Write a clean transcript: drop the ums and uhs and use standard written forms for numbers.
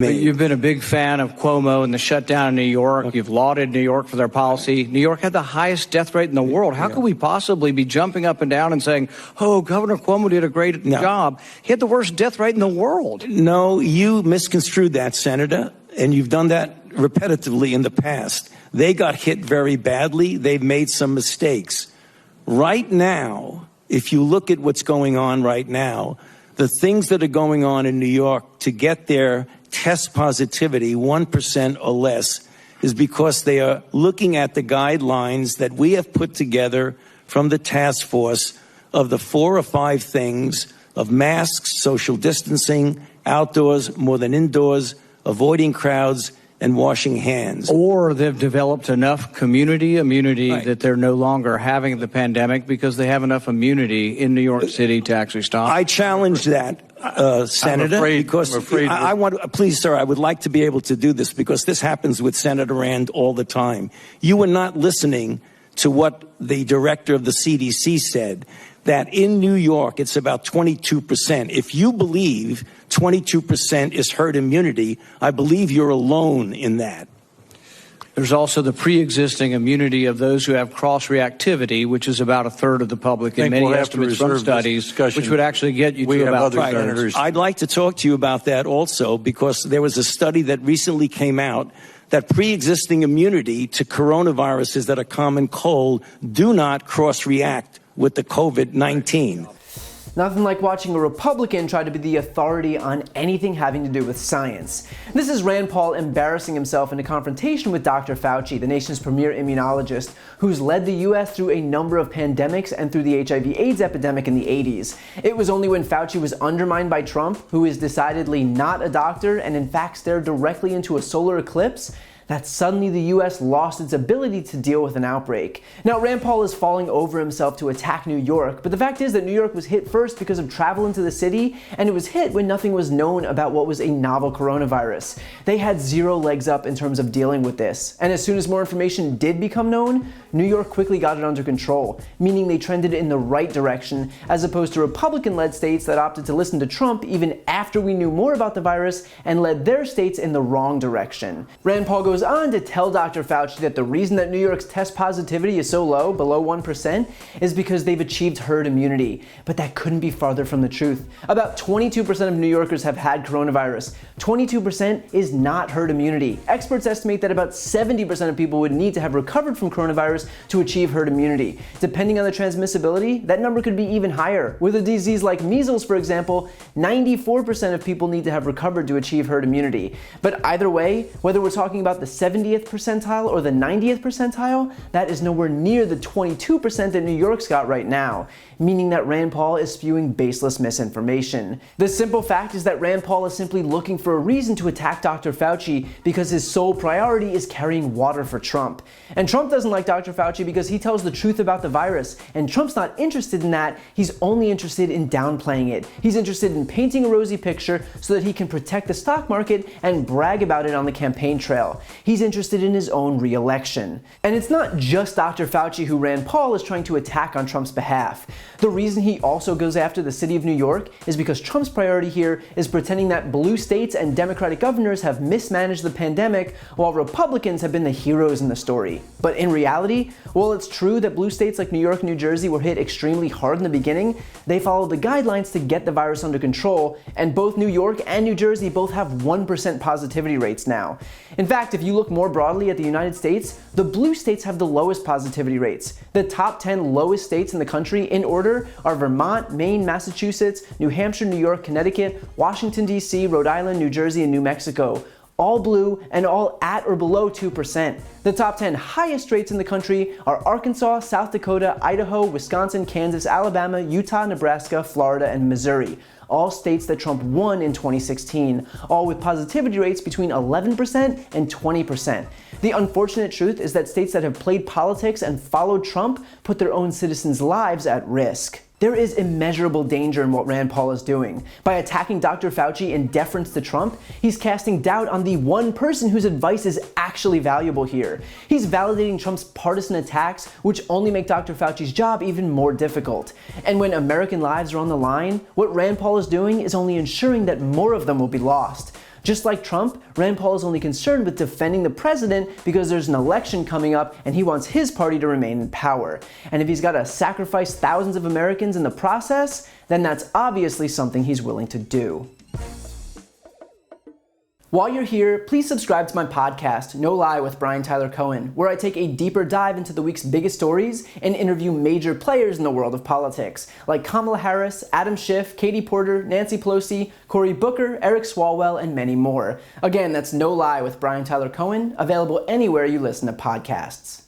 You've been a big fan of Cuomo and the shutdown in New York. You've lauded New York for their policy. New York had the highest death rate in the world. How could we possibly be jumping up and down and saying, oh, Governor Cuomo did a great job? He had the worst death rate in the world. No, you misconstrued that, Senator, and you've done that repetitively in the past. They got hit very badly. They've made some mistakes. Right now, if you look at what's going on right now, the things that are going on in New York to get their test positivity 1% or less is because they are looking at the guidelines that we have put together from the task force of the 4 or 5 things of masks, social distancing, outdoors more than indoors, avoiding crowds, and washing hands. Or they've developed enough community immunity that they're no longer having the pandemic because they have enough immunity in New York City to actually stop. I challenge that, Senator, because I want to, please, sir, I would like to be able to do this because this happens with Senator Rand all the time. You were not listening to what the director of the CDC said, that in New York, it's about 22%. If you believe 22% is herd immunity, I believe you're alone in that. There's also the pre-existing immunity of those who have cross-reactivity, which is about a third of the public in many estimates from studies, which would actually get you to about 2/3. I'd like to talk to you about that also, because there was a study that recently came out that pre-existing immunity to coronaviruses that are common cold do not cross-react with the COVID-19. Nothing like watching a Republican try to be the authority on anything having to do with science. This is Rand Paul embarrassing himself in a confrontation with Dr. Fauci, the nation's premier immunologist, who's led the U.S. through a number of pandemics and through the HIV/AIDS epidemic in the 80s. It was only when Fauci was undermined by Trump, who is decidedly not a doctor and in fact stared directly into a solar eclipse, that suddenly the U.S. lost its ability to deal with an outbreak. Now, Rand Paul is falling over himself to attack New York, but the fact is that New York was hit first because of travel into the city, and it was hit when nothing was known about what was a novel coronavirus. They had 0 legs up in terms of dealing with this, and as soon as more information did become known, New York quickly got it under control, meaning they trended in the right direction, as opposed to Republican-led states that opted to listen to Trump even after we knew more about the virus and led their states in the wrong direction. Rand Paul goes on to tell Dr. Fauci that the reason that New York's test positivity is so low, below 1%, is because they've achieved herd immunity. But that couldn't be farther from the truth. About 22% of New Yorkers have had coronavirus. 22% is not herd immunity. Experts estimate that about 70% of people would need to have recovered from coronavirus to achieve herd immunity. Depending on the transmissibility, that number could be even higher. With a disease like measles, for example, 94% of people need to have recovered to achieve herd immunity. But either way, whether we're talking about the 70th percentile or the 90th percentile, that is nowhere near the 22% that New York's got right now, meaning that Rand Paul is spewing baseless misinformation. The simple fact is that Rand Paul is simply looking for a reason to attack Dr. Fauci because his sole priority is carrying water for Trump. And Trump doesn't like Dr. Fauci because he tells the truth about the virus, and Trump's not interested in that. He's only interested in downplaying it. He's interested in painting a rosy picture so that he can protect the stock market and brag about it on the campaign trail. He's interested in his own re-election. And it's not just Dr. Fauci who Rand Paul is trying to attack on Trump's behalf. The reason he also goes after the city of New York is because Trump's priority here is pretending that blue states and Democratic governors have mismanaged the pandemic while Republicans have been the heroes in the story. But in reality, while it's true that blue states like New York and New Jersey were hit extremely hard in the beginning, they followed the guidelines to get the virus under control, and both New York and New Jersey both have 1% positivity rates now. In fact, if you look more broadly at the United States, the blue states have the lowest positivity rates. The top 10 lowest states in the country in order are Vermont, Maine, Massachusetts, New Hampshire, New York, Connecticut, Washington, D.C., Rhode Island, New Jersey, and New Mexico. All blue and all at or below 2%. The top 10 highest rates in the country are Arkansas, South Dakota, Idaho, Wisconsin, Kansas, Alabama, Utah, Nebraska, Florida, and Missouri. All states that Trump won in 2016, all with positivity rates between 11% and 20%. The unfortunate truth is that states that have played politics and followed Trump put their own citizens' lives at risk. There is immeasurable danger in what Rand Paul is doing. By attacking Dr. Fauci in deference to Trump, he's casting doubt on the one person whose advice is actually valuable here. He's validating Trump's partisan attacks, which only make Dr. Fauci's job even more difficult. And when American lives are on the line, what Rand Paul is doing is only ensuring that more of them will be lost. Just like Trump, Rand Paul is only concerned with defending the president because there's an election coming up and he wants his party to remain in power. And if he's got to sacrifice thousands of Americans in the process, then that's obviously something he's willing to do. While you're here, please subscribe to my podcast, No Lie with Brian Tyler Cohen, where I take a deeper dive into the week's biggest stories and interview major players in the world of politics, like Kamala Harris, Adam Schiff, Katie Porter, Nancy Pelosi, Cory Booker, Eric Swalwell, and many more. Again, that's No Lie with Brian Tyler Cohen, available anywhere you listen to podcasts.